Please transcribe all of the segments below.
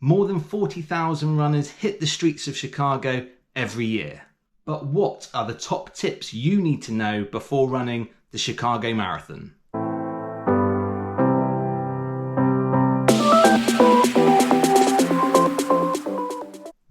More than 40,000 runners hit the streets of Chicago every year. But what are the top tips you need to know before running the Chicago Marathon?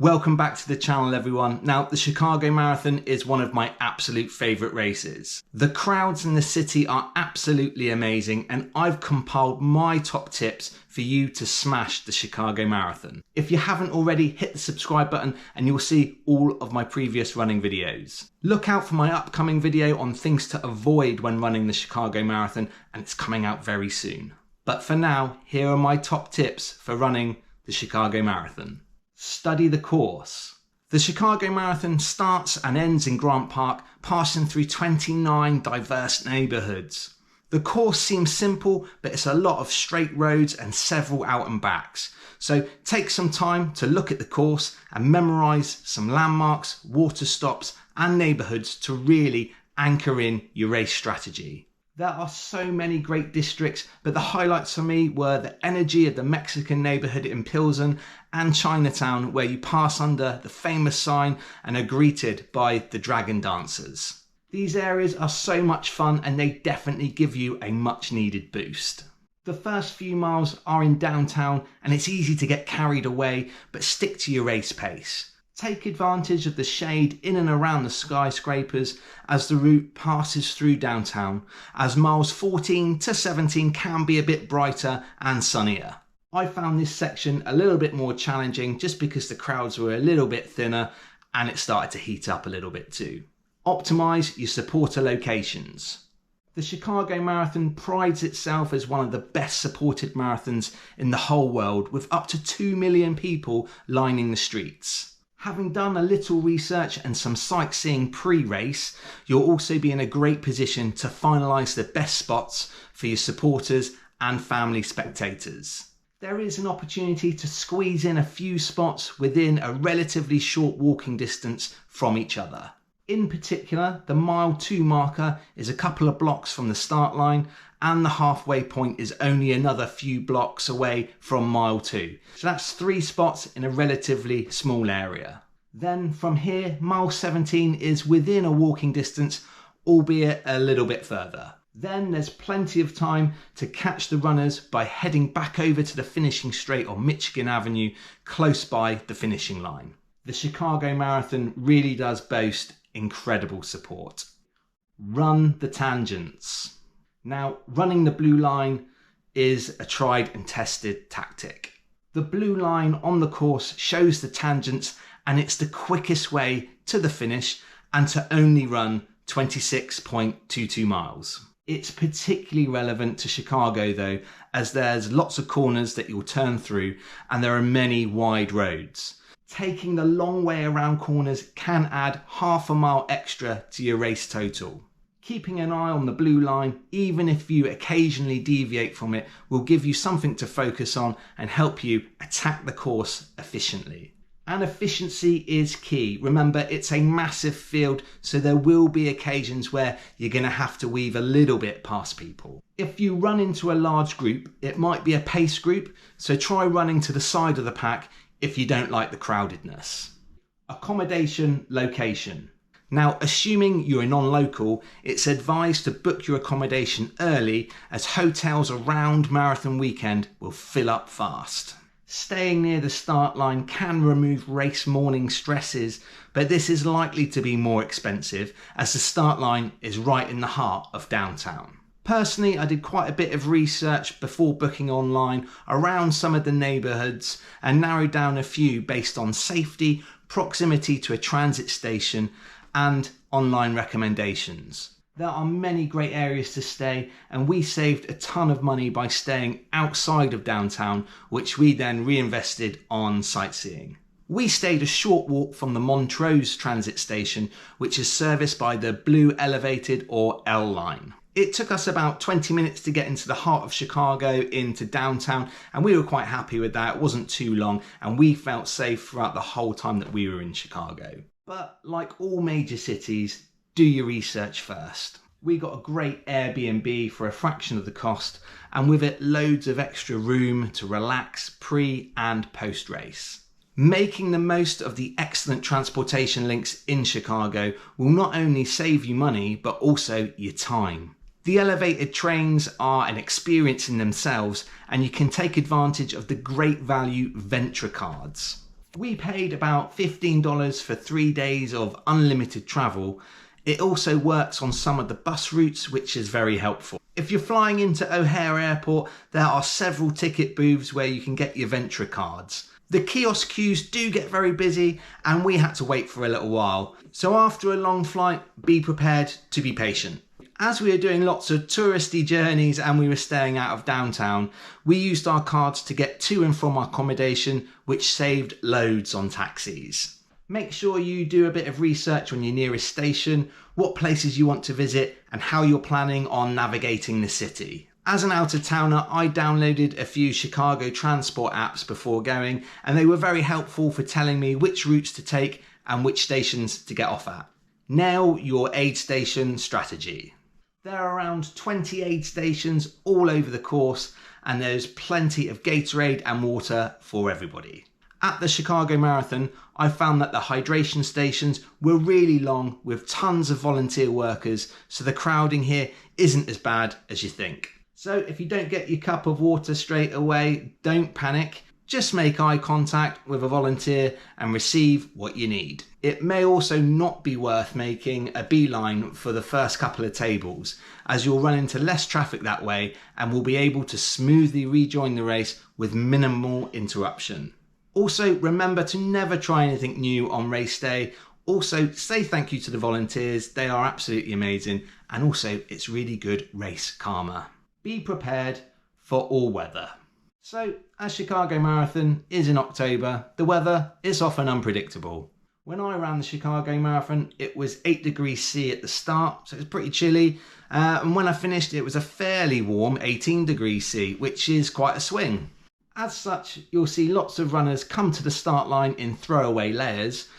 Welcome back to the channel, everyone. Now, the Chicago Marathon is one of my absolute favourite races. The crowds in the city are absolutely amazing, and I've compiled my top tips for you to smash the Chicago Marathon. If you haven't already, hit the subscribe button and you'll see all of my previous running videos. Look out for my upcoming video on things to avoid when running the Chicago Marathon, and it's coming out very soon. But for now, here are my top tips for running the Chicago Marathon. Study the course. The Chicago Marathon starts and ends in Grant Park, passing through 29 diverse neighbourhoods. The course seems simple, but it's a lot of straight roads and several out and backs. So take some time to look at the course and memorise some landmarks, water stops and neighbourhoods to really anchor in your race strategy. There are so many great districts, but the highlights for me were the energy of the Mexican neighbourhood in Pilsen and Chinatown, where you pass under the famous sign and are greeted by the dragon dancers. These areas are so much fun and they definitely give you a much needed boost. The first few miles are in downtown and it's easy to get carried away, but stick to your race pace. Take advantage of the shade in and around the skyscrapers as the route passes through downtown, as miles 14 to 17 can be a bit brighter and sunnier. I found this section a little bit more challenging just because the crowds were a little bit thinner and it started to heat up a little bit too. Optimise your supporter locations. The Chicago Marathon prides itself as one of the best supported marathons in the whole world, with up to 2 million people lining the streets. Having done a little research and some sightseeing pre-race, you'll also be in a great position to finalise the best spots for your supporters and family spectators. There is an opportunity to squeeze in a few spots within a relatively short walking distance from each other. In particular, the mile 2 marker is a couple of blocks from the start line, and the halfway point is only another few blocks away from mile 2. So that's 3 spots in a relatively small area. Then from here, mile 17 is within a walking distance, albeit a little bit further. Then there's plenty of time to catch the runners by heading back over to the finishing straight on Michigan Avenue, close by the finishing line. The Chicago Marathon really does boast incredible support. Run the tangents. Now, running the blue line is a tried and tested tactic. The blue line on the course shows the tangents, and it's the quickest way to the finish and to only run 26.22 miles. It's particularly relevant to Chicago though, as there's lots of corners that you'll turn through and there are many wide roads. Taking the long way around corners can add half a mile extra to your race total. Keeping an eye on the blue line, even if you occasionally deviate from it, will give you something to focus on and help you attack the course efficiently. And efficiency is key. Remember, it's a massive field, so there will be occasions where you're going to have to weave a little bit past people. If you run into a large group, it might be a pace group, so try running to the side of the pack if you don't like the crowdedness. Accommodation location. Now, assuming you're a non-local, it's advised to book your accommodation early, as hotels around marathon weekend will fill up fast. Staying near the start line can remove race morning stresses, but this is likely to be more expensive as the start line is right in the heart of downtown. Personally, I did quite a bit of research before booking online around some of the neighbourhoods and narrowed down a few based on safety, proximity to a transit station, and online recommendations. There are many great areas to stay, and we saved a ton of money by staying outside of downtown, which we then reinvested on sightseeing. We stayed a short walk from the Montrose transit station, which is serviced by the Blue Elevated or L line. It took us about 20 minutes to get into the heart of Chicago, into downtown, and we were quite happy with that. It wasn't too long, and we felt safe throughout the whole time that we were in Chicago. But like all major cities, do your research first. We got a great Airbnb for a fraction of the cost, and with it loads of extra room to relax pre and post race. Making the most of the excellent transportation links in Chicago will not only save you money, but also your time. The elevated trains are an experience in themselves, and you can take advantage of the great value Venture cards. We paid about $15 for 3 days of unlimited travel. It also works on some of the bus routes, which is very helpful. If you're flying into O'Hare Airport, there are several ticket booths where you can get your Venture cards. The kiosk queues do get very busy, and we had to wait for a little while. So after a long flight, be prepared to be patient. As we were doing lots of touristy journeys and we were staying out of downtown, we used our cards to get to and from our accommodation, which saved loads on taxis. Make sure you do a bit of research on your nearest station, what places you want to visit, and how you're planning on navigating the city. As an out-of-towner, I downloaded a few Chicago transport apps before going, and they were very helpful for telling me which routes to take and which stations to get off at. Nail your aid station strategy. There are around 20 aid stations all over the course, and there's plenty of Gatorade and water for everybody. At the Chicago Marathon, I found that the hydration stations were really long with tons of volunteer workers, so the crowding here isn't as bad as you think. So if you don't get your cup of water straight away, don't panic. Just make eye contact with a volunteer and receive what you need. It may also not be worth making a beeline for the first couple of tables, as you'll run into less traffic that way and will be able to smoothly rejoin the race with minimal interruption. Also, remember to never try anything new on race day. Also, say thank you to the volunteers. They are absolutely amazing. And also, it's really good race karma. Be prepared for all weather. So, as Chicago Marathon is in October, the weather is often unpredictable. When I ran the Chicago Marathon, it was 8 degrees C at the start, so it was pretty chilly. And when I finished, it was a fairly warm 18 degrees C, which is quite a swing. As such, you'll see lots of runners come to the start line in throwaway layers.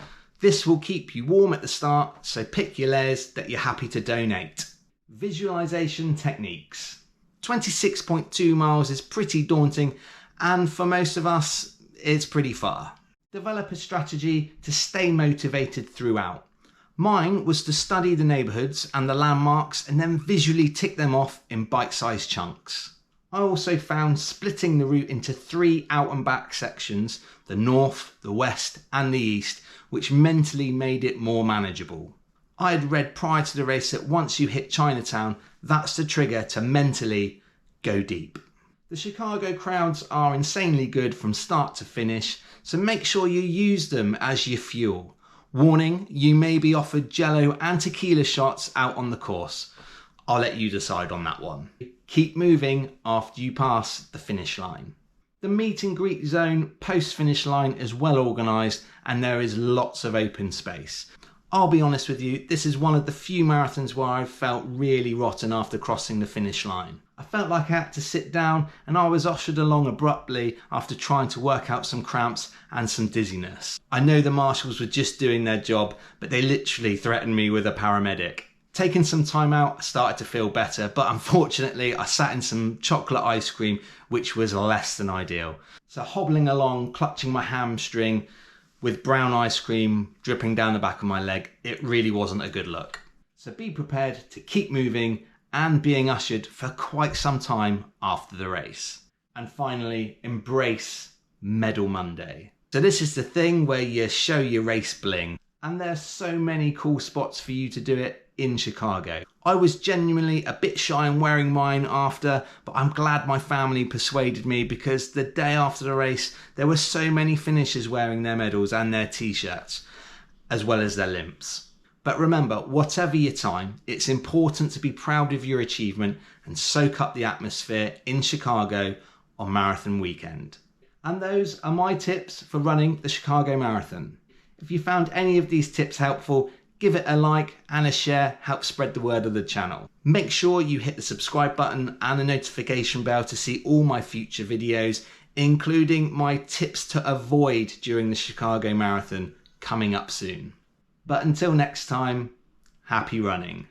This will keep you warm at the start, so pick your layers that you're happy to donate. Visualisation Techniques. 26.2 miles is pretty daunting, and for most of us, it's pretty far. Develop a strategy to stay motivated throughout. Mine was to study the neighbourhoods and the landmarks and then visually tick them off in bite-sized chunks. I also found splitting the route into 3 out and back sections, the north, the west and the east, which mentally made it more manageable. I had read prior to the race that once you hit Chinatown, that's the trigger to mentally go deep. The Chicago crowds are insanely good from start to finish, so make sure you use them as your fuel. Warning, you may be offered Jello and tequila shots out on the course. I'll let you decide on that one. Keep moving after you pass the finish line. The meet and greet zone post-finish line is well organised and there is lots of open space. I'll be honest with you, this is one of the few marathons where I felt really rotten after crossing the finish line. I felt like I had to sit down and I was ushered along abruptly after trying to work out some cramps and some dizziness. I know the marshals were just doing their job, but they literally threatened me with a paramedic. Taking some time out, I started to feel better, but unfortunately I sat in some chocolate ice cream, which was less than ideal. So hobbling along, clutching my hamstring, with brown ice cream dripping down the back of my leg, it really wasn't a good look. So be prepared to keep moving and being ushered for quite some time after the race. And finally, embrace Medal Monday. So this is the thing where you show your race bling, and there's so many cool spots for you to do it in Chicago. I was genuinely a bit shy on wearing mine after, but I'm glad my family persuaded me because the day after the race, there were so many finishers wearing their medals and their t-shirts, as well as their limps. But remember, whatever your time, it's important to be proud of your achievement and soak up the atmosphere in Chicago on marathon weekend. And those are my tips for running the Chicago Marathon. If you found any of these tips helpful, give it a like and a share, help spread the word of the channel. Make sure you hit the subscribe button and the notification bell to see all my future videos, including my tips to avoid during the Chicago Marathon coming up soon. But until next time, happy running.